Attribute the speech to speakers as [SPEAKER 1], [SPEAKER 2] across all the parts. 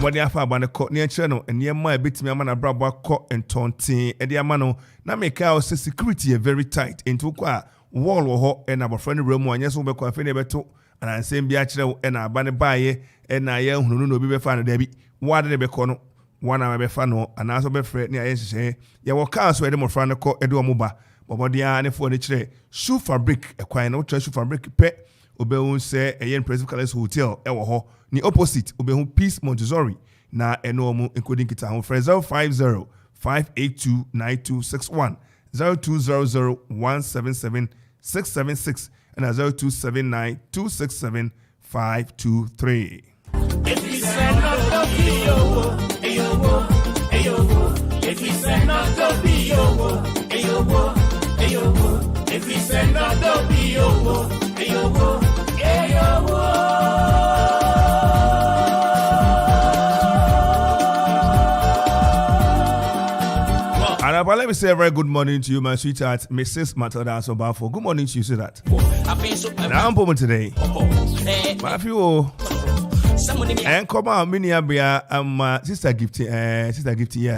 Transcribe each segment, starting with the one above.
[SPEAKER 1] body afa abane ko ne channel ene ma ebetimi ama na brabo akọ entonten ede ama no na make out say security very tight into kwa wall wo ho e na bofra ne ramu anya so be ko afa ne beto ana nsem bi a kire e na abane baaye e na ya hunu no obi be fa no da bi wade ne be ko no wana be fa no ana so be frɛ ne aye hyehyɛ ye wo car so e de mofra ne ko e de omo ba bobodi a ne fo ne kire shoe fabric e kwan no shoe fabric pe obehun se eyen President Palace Hotel e wo ho ni opposite obehun Peace Montessori na eno mu including kita ho 050 582 9261 0200 177 676 and 0279 267 523.
[SPEAKER 2] If you send not to be if you send not to be if you send not to be
[SPEAKER 1] And let me say a very good morning to you, my sweetheart, Mrs. Matilda Asobafo. Good morning to you, see that. Now I'm home today. My few and come out, mini abia, sister Gifty, yeah.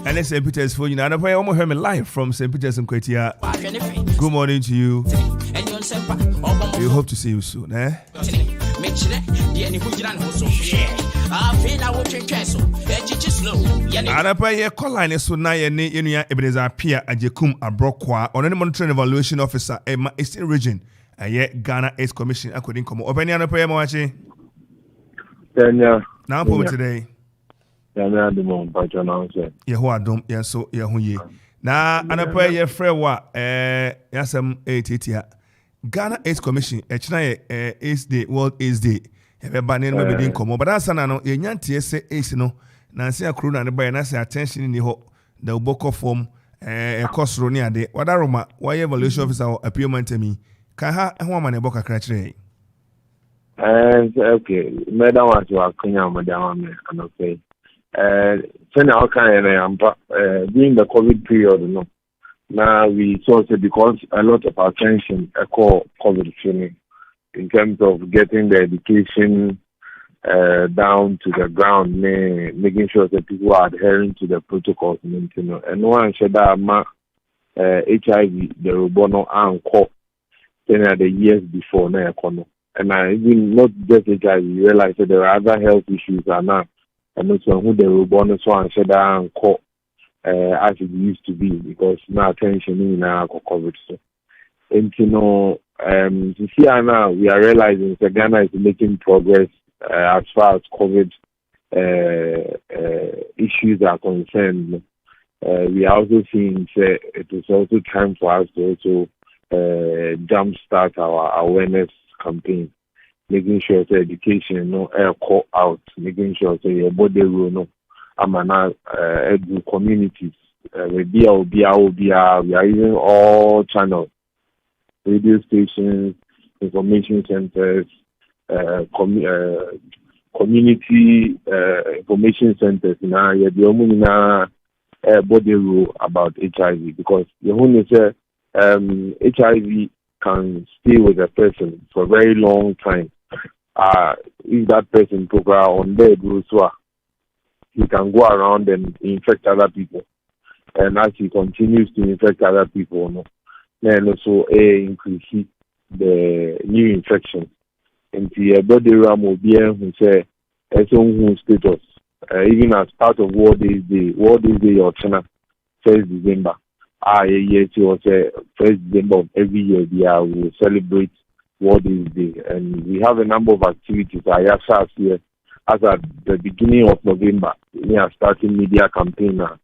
[SPEAKER 1] And it's St. Peter's for you. And I almost heard me live from St. Peter's and Kwetia. Good morning to you. We hope to see you soon, eh? Arapa ye call so na ye ne yenua Ebenezer Pia Ajekum Abrokwa on any monitoring evaluation officer Emma Eastern Region ye Ghana Ace Commission according komo openi arapa ye mawachi
[SPEAKER 3] Kenya
[SPEAKER 1] now po today
[SPEAKER 3] Kenya adom pacho na so
[SPEAKER 1] ye ho adom ye so ye ho ye na arapa ye frɛ wa yasem etitia Ghana Ace Commission china ye Ace Day World Ace Day ebe ba ne no be din komo but ansana no ye nyantie se Ace no Nancy Akruna ne buy na say attention ni ho the uboko form ekosro ni ade wadaroma why evaluation officer appearment me ka ha ho ma ne boka kra kire
[SPEAKER 3] okay madam was wa kunya madam me and okay send our kind during the COVID period no now we saw because a lot of attention echo COVID training in terms of getting the education down to the ground, making sure that people are adhering to the protocols, and one said that HIV, the Robono and Co. The years before, and I even not just HIV, you realize that there are other health issues are now, and also who the Robono so and said that and Co. As it used to be, because now attention in our COVID. And to see now we are realizing that Ghana is making progress. As far as COVID issues are concerned, we are also seeing it is also time for us to also jumpstart our awareness campaign, making sure the education air call out, making sure your body will amana communities. We are using all channels, radio stations, information centers. Community information centers now the body rule about HIV because the only say HIV can stay with a person for a very long time. If that person program on bed so he can go around and infect other people, and as he continues to infect other people, then also increase the new infections. And the body ram will be who say who status even as part of World Day or China 1st December. Yes, it was 1st December of every year we will celebrate World Day, and we have a number of activities. Here as at the beginning of November, we are starting media campaign now.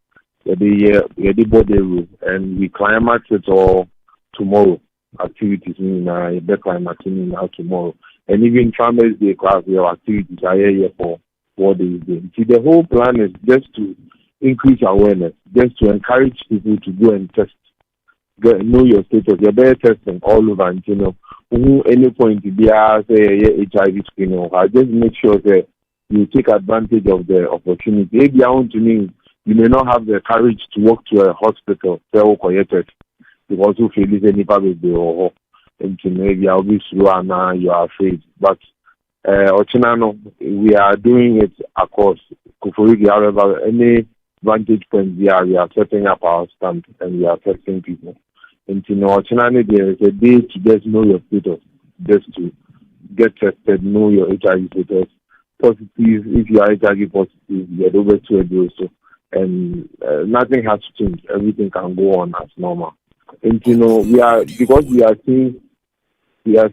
[SPEAKER 3] The body rule, and we climax it all tomorrow. Activities in the climaxing now tomorrow. And even Farmers Day class, your activities are here for what is doing. See, the whole plan is just to increase awareness, just to encourage people to go and test, know your status. You're better testing all over, and any point to be say HIV screening, just make sure that you take advantage of the opportunity. If you want to mean, you may not have the courage to walk to a hospital, because you feel any public day or and maybe I'll be slow and you are afraid. But Ochinano, we are doing it across Kufurigi, however, any vantage point we are setting up our stand and we are testing people. And you know, Ochinano, there is a day to just know your status, just to get tested, know your HIV status. Positive, if you are HIV positive, you are over to a day or so. And nothing has to change. Everything can go on as normal. And you know, we are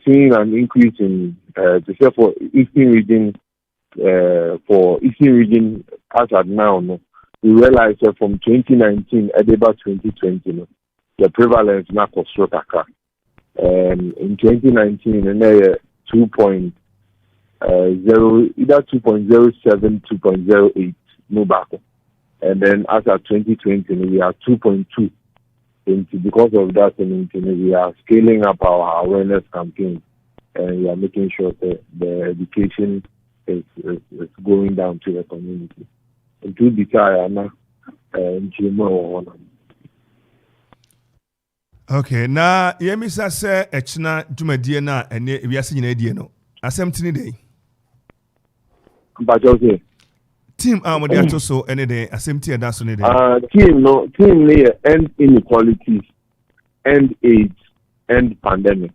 [SPEAKER 3] seeing an increase in for Eastern region as at now. No, we realize that from 2019 at about 2020, no, the prevalence now was short. In 2019, and 2.0, either 2.07, 2.08, no back. And then as at 2020, we are 2.2. And because of that, we are scaling up our awareness campaign, and we are making sure that the education is going down to the community. And to be
[SPEAKER 1] okay, na yemisa se echina dwumadie na ene wiase nyina die no. Asem tini dey.
[SPEAKER 3] But okay.
[SPEAKER 1] Team amode atoso ene dey asem tie da so ne dey.
[SPEAKER 3] Team near end inequalities, end AIDS, end pandemics.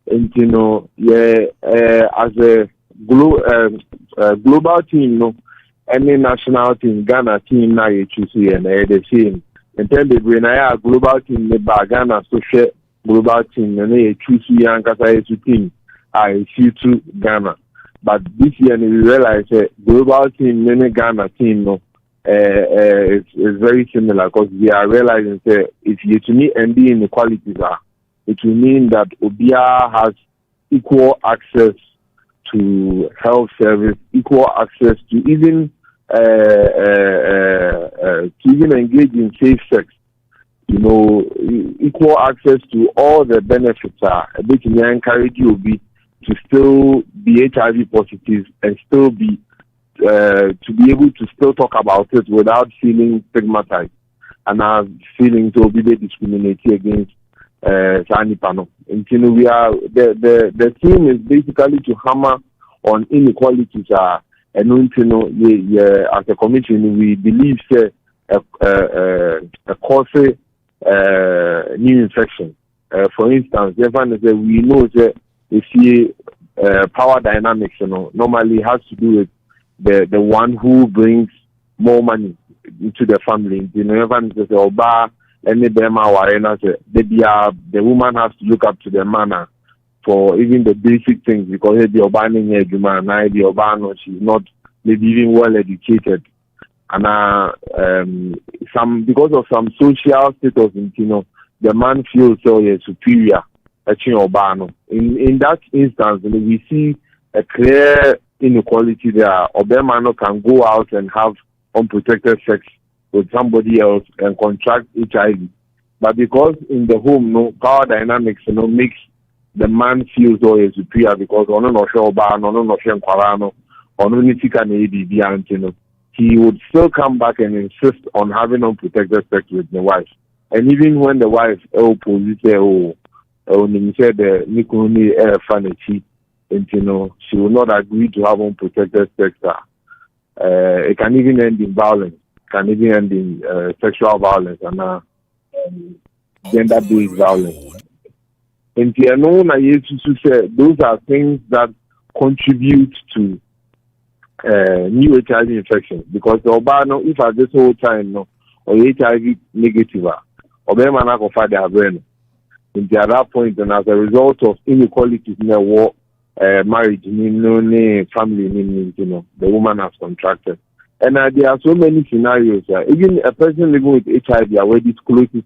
[SPEAKER 3] And you know, as a global team, no, any national team, Ghana team now you choose and the same. And then they bring a global team, the Ghana social global team, and they choose and Kasa team. I see to Ghana. But this year we realize that global team, many Ghana team, no, is very similar because we are realizing that if you to me ND inequalities are, it will mean that Obia has equal access to health service, equal access to even engage in safe sex. You know, equal access to all the benefits are a bit encourage you to still be HIV positive and still be to be able to still talk about it without feeling stigmatized and feeling to be discriminated against Sanipano. And you know, we are the theme is basically to hammer on inequalities. And you know, as a commission, we believe a cause new infection. For instance, we know that we see power dynamics. You know, normally has to do with the one who brings more money into the family. You know, the woman has to look up to the man for even the basic things because she's not maybe even well educated, and because of some social status, you know, the man feels so superior. In that instance, we see a clear inequality there. Obama can go out and have unprotected sex with somebody else and contract HIV, but because in the home, no power dynamics, you know, makes the man feel so superior because he would still come back and insist on having unprotected sex with the wife. And even when the wife and you know, she will not agree to have unprotected sex. It can even end in violence, can even end in sexual violence and gender-based violence. And you know, those are things that contribute to new HIV infections because the Obano, if at this whole time, no, or HIV negative, Obama not confide their brain. And at that point, and as a result of inequalities in the war, marriage, family, you know, the woman has contracted. And there are so many scenarios. Even a person living with HIV, where discloses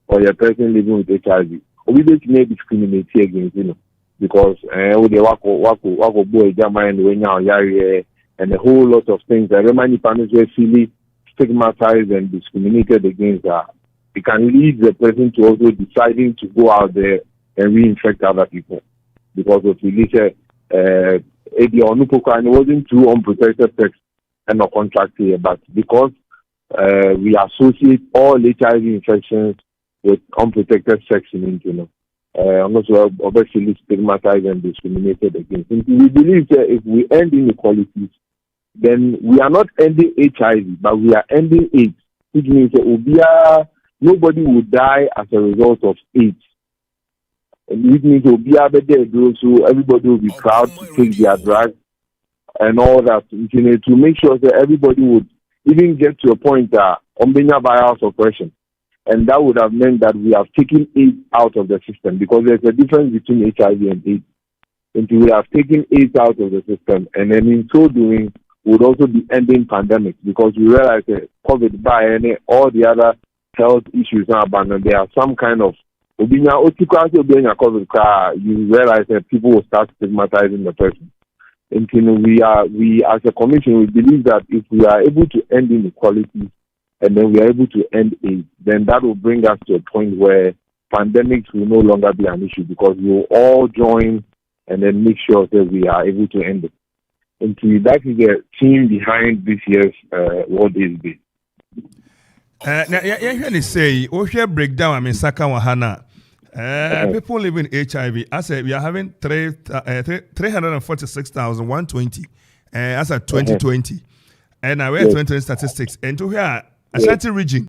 [SPEAKER 3] or a person living with HIV, we don't need discriminate against, you know, because they wako boy jama and when now and a whole lot of things. Many parents were feeling stigmatized and discriminated against. It can lead the person to also deciding to go out there and reinfect other people because of religion. It wasn't too unprotected sex and not contract here, but because we associate all HIV infections with unprotected sex in, you know, also obviously stigmatized and discriminated against. And we believe that if we end inequalities, then we are not ending HIV, but we are ending AIDS, which means that nobody will die as a result of AIDS. And which means so everybody will be proud to take their drugs and all that, to make sure that everybody would even get to a point that viral suppression. And that would have meant that we have taken AIDS out of the system, because there's a difference between HIV and AIDS. And we have taken AIDS out of the system, and then in so doing, would also be ending pandemics, because we realize that COVID and all the other health issues are abandoned. There are some kind of you realize that people will start stigmatizing the person. And we as a commission, we believe that if we are able to end inequality and then we are able to end AIDS, then that will bring us to a point where pandemics will no longer be an issue, because we will all join and then make sure that we are able to end it. And that is the team behind this year's World AIDS Day.
[SPEAKER 1] Now, you say, breakdown, I mean, Saka Wahana. People living HIV, I said, we are having 346,120 as of 2020. And I read 2020 statistics. And to here, Ashanti region,